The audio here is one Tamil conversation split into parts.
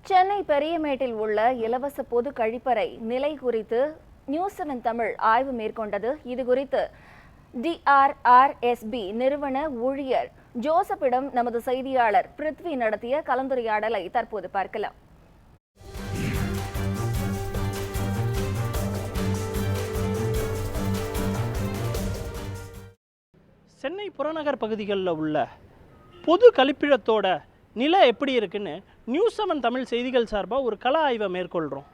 சென்னை பெரியமேட்டில் உள்ள இலவச பொது கழிப்பறை நிலை குறித்து நியூஸ் 7 தமிழ் ஆய்வு மேற்கொண்டது. இதுகுறித்து DRRSB நிறுவன ஊழியர் ஜோசப்பிடம் நமது செய்தியாளர் பிருத்வி நடத்திய கலந்துரையாடலை தற்போது பார்க்கலாம். சென்னை புறநகர் பகுதிகளில் உள்ள பொது கழிப்பிடத்தோட நிலை எப்படி இருக்குன்னு நியூஸ் 7 தமிழ் செய்திகள் சார்பாக ஒரு கள ஆய்வை மேற்கொள்கிறோம்.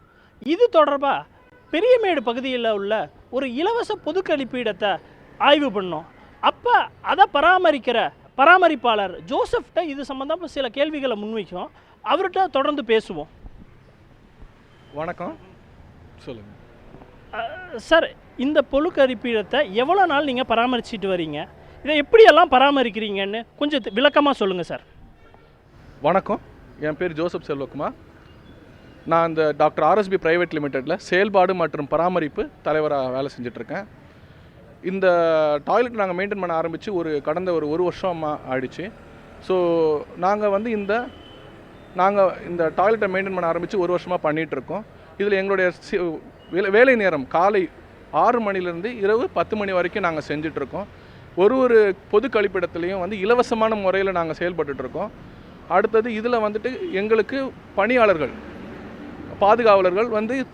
இது தொடர்பாக பெரியமேடு பகுதியில் உள்ள ஒரு இலவச பொது கழிப்பிடத்தை ஆய்வு பண்ணோம். அப்போ அதை பராமரிப்பாளர் ஜோசப்கிட்ட இது சம்மந்தமாக சில கேள்விகளை முன்வைக்கும். அவர்கிட்ட தொடர்ந்து பேசுவோம். வணக்கம், சொல்லுங்கள் சார். இந்த பொது கழிப்பிடத்தை எவ்வளோ நாள் நீங்கள் பராமரிச்சுட்டு வரீங்க? இதை எப்படியெல்லாம் பராமரிக்கிறீங்கன்னு கொஞ்சம் விளக்கமாக சொல்லுங்கள் சார். வணக்கம், என் பேர் ஜோசப் செல்வகுமார். நான் இந்த டாக்டர் RSB பிரைவேட் லிமிடெட்டில் செயல்பாடு மற்றும் பராமரிப்பு தலைவராக வேலை செஞ்சிட்ருக்கேன். இந்த டாய்லெட் நாங்கள் மெயின்டைன் பண்ண ஆரம்பித்து கடந்த ஒரு வருஷமாக ஆயிடுச்சு. ஸோ நாங்கள் இந்த டாய்லெட்டை மெயின்டைன் பண்ண ஆரம்பித்து ஒரு வருஷமாக பண்ணிகிட்ருக்கோம். இதில் எங்களுடைய வேலை நேரம் காலை 6 மணிலேருந்து இரவு 10 மணி வரைக்கும் நாங்கள் செஞ்சிட்ருக்கோம். ஒரு பொது கழிப்பிடத்துலேயும் இலவசமான முறையில் நாங்கள் செயல்பட்டுருக்கோம். அடுத்தது இதில் எங்களுக்கு பணியாளர்கள் பாதுகாவலர்கள்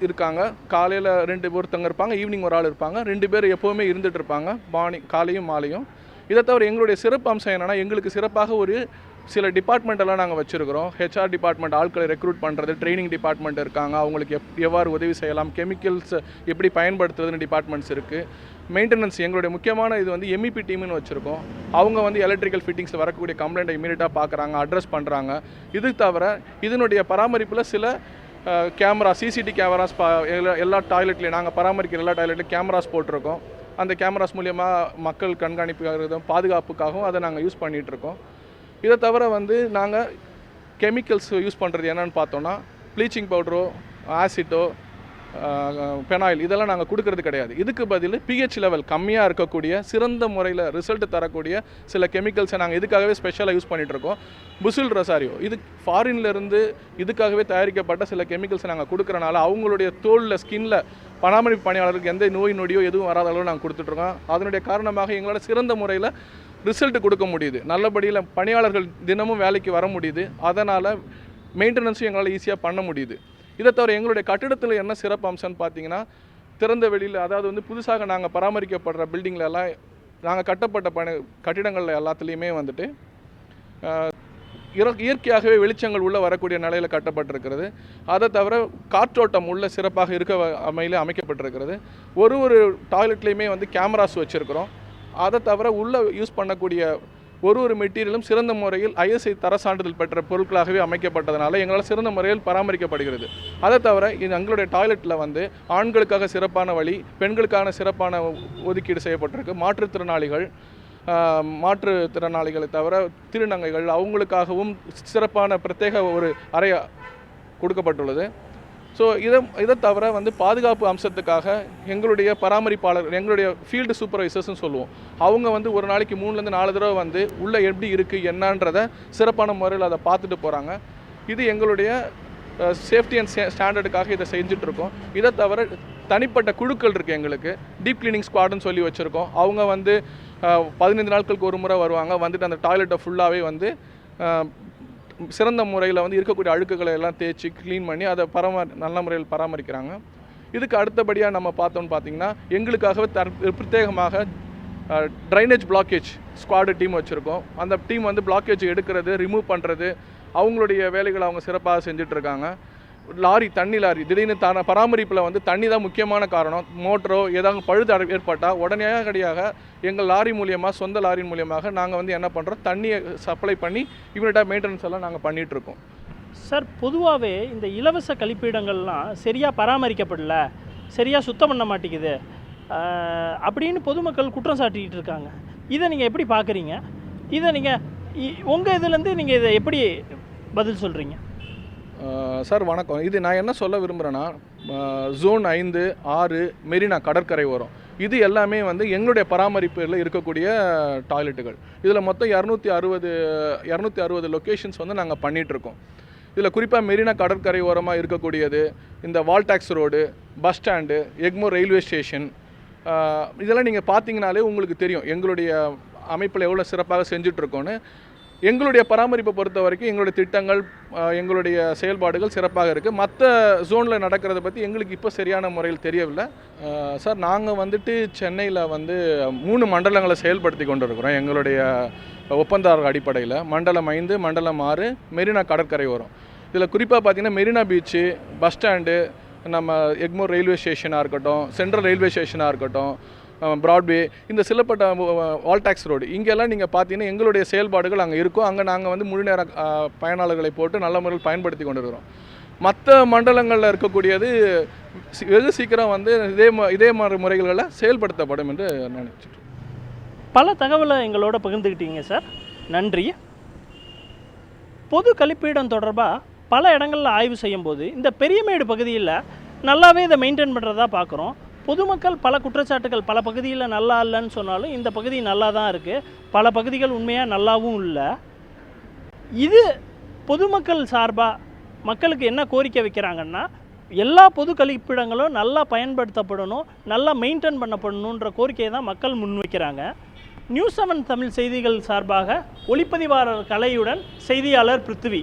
இருக்காங்க. காலையில் 2 ஒருத்தங்க இருப்பாங்க, ஈவினிங் ஒரு ஆள் இருப்பாங்க. 2 பேர் எப்போவுமே இருந்துகிட்டு இருப்பாங்க, காலையும் மாலையும். இதை தவிர எங்களுடைய சிறப்பு அம்சம் என்னென்னா, எங்களுக்கு சிறப்பாக சில டிபார்ட்மெண்ட்டெல்லாம் நாங்கள் வச்சுருக்கிறோம். HR டிபார்ட்மெண்ட் ஆட்களை ரெக்ரூட் பண்ணுறது, ட்ரைனிங் டிபார்ட்மெண்ட் இருக்காங்க, அவங்களுக்கு எவ்வாறு உதவி செய்யலாம், கெமிக்கல்ஸ் எப்படி பயன்படுத்துறதுன்னு டிபார்ட்மெண்ட்ஸ் இருக்குது. மெயின்டெனன்ஸ் எங்களுடைய முக்கியமான இது MEP டீம்னு வச்சுருக்கோம். அவங்க எலக்ட்ரிக்கல் ஃபிட்டிங்ஸில் வரக்கூடிய கம்ப்ளைண்ட்டை இமீடியட்டாக பார்க்குறாங்க, அட்ரஸ் பண்ணுறாங்க. இது தவிர இதனுடைய பராமரிப்பில் சில கேமரா, CCTV கேமராஸ் எல்லா டாய்லெட்லேயும் நாங்கள் பராமரிக்கிற எல்லா டாய்லெட்லையும் கேமராஸ் போட்டிருக்கோம். அந்த கேமராஸ் மூலியமாக மக்கள் கண்காணிப்பு பாதுகாப்புக்காகவும் அதை நாங்கள் யூஸ் பண்ணிகிட்ருக்கோம். இதை தவிர நாங்கள் கெமிக்கல்ஸ் யூஸ் பண்ணுறது என்னென்னு பார்த்தோன்னா, ப்ளீச்சிங் பவுடரோ ஆசிட்டோ பெனாயில் இதெல்லாம் நாங்கள் கொடுக்கறது கிடையாது. இதுக்கு பதில் pH லெவல் கம்மியாக இருக்கக்கூடிய சிறந்த முறையில் ரிசல்ட் தரக்கூடிய சில கெமிக்கல்ஸை நாங்கள் இதுக்காகவே ஸ்பெஷலாக யூஸ் பண்ணிகிட்ருக்கோம். புசில் ரொசாரியோ இது ஃபாரின்லேருந்து இதுக்காகவே தயாரிக்கப்பட்ட சில கெமிக்கல்ஸை நாங்கள் கொடுக்குறனால அவங்களுடைய தோலில் ஸ்கின்னில் பராமரிப்பு பணியாளருக்கு எந்த நோய் நொடியோ எதுவும் வராத அளவு நாங்கள் கொடுத்துட்ருக்கோம். அதனுடைய காரணமாக எங்களால் சிறந்த முறையில் ரிசல்ட் கொடுக்க முடியுது. நல்லபடியில் பணியாளர்கள் தினமும் வேலைக்கு வர முடியுது. அதனால் மெயின்டெனன்ஸும் எங்களால் ஈஸியாக பண்ண முடியுது. இதை தவிர எங்களுடைய கட்டிடத்தில் என்ன சிறப்பு அம்சம்னு பார்த்தீங்கன்னா, திறந்த வெளியில், அதாவது புதுசாக நாங்கள் பராமரிக்கப்படுற பில்டிங்கில் எல்லாம் நாங்கள் கட்டப்பட்ட கட்டிடங்களில் எல்லாத்துலேயுமே இயற்கையாகவே வெளிச்சங்கள் உள்ளே வரக்கூடிய நிலையில் கட்டப்பட்டிருக்கிறது. அதை தவிர காற்றோட்டம் உள்ள சிறப்பாக இருக்க அமையில் அமைக்கப்பட்டிருக்கிறது. ஒரு டாய்லெட்லேயுமே கேமராஸ் வச்சுருக்கிறோம். அதை தவிர உள்ளே யூஸ் பண்ணக்கூடிய ஒரு மெட்டீரியலும் சிறந்த முறையில் ISI தர சான்றிதழ் பெற்ற பொருட்களாகவே அமைக்கப்பட்டதுனால எங்களால் சிறந்த முறையில் பராமரிக்கப்படுகிறது. அதை தவிர எங்களுடைய டாய்லெட்டில் ஆண்களுக்காக சிறப்பான வழி, பெண்களுக்கான சிறப்பான ஒதுக்கீடு செய்யப்பட்டிருக்கு. மாற்றுத்திறனாளிகளை தவிர திருநங்கைகள் அவங்களுக்காகவும் சிறப்பான பிரத்யேக ஒரு அறை கொடுக்கப்பட்டுள்ளது. ஸோ இதை தவிர பாதுகாப்பு அம்சத்துக்காக எங்களுடைய பராமரிப்பாளர், எங்களுடைய ஃபீல்டு சூப்பர்வைசர்ஸ்னு சொல்லுவோம், அவங்க ஒரு நாளைக்கு 3லேருந்து 4 தடவை உள்ளே எப்படி இருக்குது என்னன்றதை சிறப்பான முறையில் அதை பார்த்துட்டு போகிறாங்க. இது எங்களுடைய சேஃப்டி அண்ட் ஸ்டாண்டர்டுக்காக இதை செஞ்சிட்ருக்கோம். இதை தவிர தனிப்பட்ட குழுக்கள் இருக்குது. எங்களுக்கு டீப் கிளீனிங் ஸ்குவாடுன்னு சொல்லி வச்சுருக்கோம். அவங்க 15 நாட்களுக்கு ஒரு முறை வருவாங்க. அந்த டாய்லெட்டை ஃபுல்லாகவே சிறந்த முறையில் இருக்கக்கூடிய அழுக்குகளை எல்லாம் தேய்ச்சி க்ளீன் பண்ணி அதை நல்ல முறையில் பராமரிக்கிறாங்க. இதுக்கு அடுத்தபடியாக நம்ம பார்த்தோம்னு பார்த்தீங்கன்னா, எங்களுக்காகவே பிரத்யேகமாக ட்ரைனேஜ் பிளாக்கேஜ் ஸ்குவாடு டீம் வச்சுருக்கோம். அந்த டீம் பிளாக்கேஜ் எடுக்கிறது, ரிமூவ் பண்ணுறது, அவங்களுடைய வேலைகளை அவங்க சிறப்பாக செஞ்சிட்ருக்காங்க. தண்ணி லாரி திடீர்னு பராமரிப்பில் தண்ணி தான் முக்கியமான காரணம். மோட்டரோ ஏதாவது பழுது ஏற்பட்டால் உடனடியாக எங்கள் லாரி மூலியமாக, சொந்த லாரின் மூலியமாக நாங்கள் என்ன பண்ணுறோம், தண்ணியை சப்ளை பண்ணி இமீடியட்டாக மெயின்டெனன்ஸ் எல்லாம் நாங்கள் பண்ணிகிட்ருக்கோம். சார், பொதுவாகவே இந்த இலவச கழிப்பிடங்கள்லாம் சரியாக பராமரிக்கப்படல, சரியாக சுத்தம் பண்ண மாட்டேங்குது அப்படின்னு பொதுமக்கள் குற்றம் சாட்டிக்கிட்டு இருக்காங்க. இதை நீங்கள் எப்படி பார்க்குறீங்க? இதை நீங்கள் உங்கள் இதுலேருந்து நீங்கள் இதை எப்படி பதில் சொல்கிறீங்க? சார் வணக்கம். இது நான் என்ன சொல்ல விரும்புகிறேன்னா, ஜோன் 5, 6 மெரினா கடற்கரை ஓரம் இது எல்லாமே எங்களுடைய பராமரிப்பில் இருக்கக்கூடிய டாய்லெட்டுகள். இதில் மொத்தம் 260 லொக்கேஷன்ஸ் நாங்கள் பண்ணிகிட்ருக்கோம். இதில் குறிப்பாக மெரினா கடற்கரை ஓரமாக இருக்கக்கூடியது, இந்த Walltax road, bus stand, Egmore railway station, இதெல்லாம் நீங்கள் பார்த்தீங்கனாலே உங்களுக்கு தெரியும் எங்களுடைய அமைப்பில் எவ்வளோ சிறப்பாக செஞ்சிட்ருக்கோன்னு. எங்களுடைய பராமரிப்பை பொறுத்த வரைக்கும் எங்களுடைய திட்டங்கள், எங்களுடைய செயல்பாடுகள் சிறப்பாக இருக்குது. மற்ற ஜோனில் நடக்கிறத பற்றி எங்களுக்கு இப்போ சரியான முறையில் தெரியவில்லை. சார், நாங்கள் வந்துட்டு சென்னையில் 3 மண்டலங்களை செயல்படுத்தி கொண்டு இருக்கிறோம். எங்களுடைய ஒப்பந்தாரர் அடிப்படையில் மண்டலம் 5, மண்டலம் 6, மெரினா கடற்கரை வரும். இதில் குறிப்பாக பார்த்திங்கன்னா மெரினா பீச்சு, பஸ் ஸ்டாண்டு, நம்ம எக்மோர் ரயில்வே ஸ்டேஷனாக இருக்கட்டும், சென்ட்ரல் ரயில்வே ஸ்டேஷனாக இருக்கட்டும், ப்ராட்வே, இந்த சிலப்பட்ட வால்டாக்ஸ் ரோடு, இங்கெல்லாம் நீங்கள் பார்த்தீங்கன்னா எங்களுடைய செயல்பாடுகள் அங்கே இருக்கும். அங்கே நாங்கள் முழு நேர பயனாளர்களை போட்டு நல்ல முறையில் பயன்படுத்தி கொண்டு இருக்கிறோம். மற்ற மண்டலங்களில் இருக்கக்கூடியது வெகு சீக்கிரம் இதே மாதிரி முறைகளில் செயல்படுத்தப்படும் என்று நினைச்சிட்டு. பல தகவலை எங்களோட பகிர்ந்துக்கிட்டீங்க சார், நன்றி. பொது கழிப்பிடம் தொடர்பாக பல இடங்களில் ஆய்வு செய்யும்போது இந்த பெரியமேடு பகுதியில் நல்லாவே இதை மெயின்டைன் பண்ணுறதா பார்க்குறோம். பொதுமக்கள் பல குற்றச்சாட்டுகள், பல பகுதியில் நல்லா இல்லைன்னு சொன்னாலும் இந்த பகுதி நல்லா தான் இருக்குது, பல பகுதிகள் உண்மையாக நல்லாவும் இல்லை. இது பொதுமக்கள் சார்பாக மக்களுக்கு என்ன கோரிக்கை வைக்கிறாங்கன்னா, எல்லா பொது கழிப்பிடங்களும் நல்லா பயன்படுத்தப்படணும், நல்லா மெயின்டைன் பண்ணப்படணுன்ற கோரிக்கையை தான் மக்கள் முன்வைக்கிறாங்க. நியூஸ் 7 தமிழ் செய்திகள் சார்பாக ஒளிப்பதிவாளர் கலையுடன் செய்தியாளர் பிருத்திவி.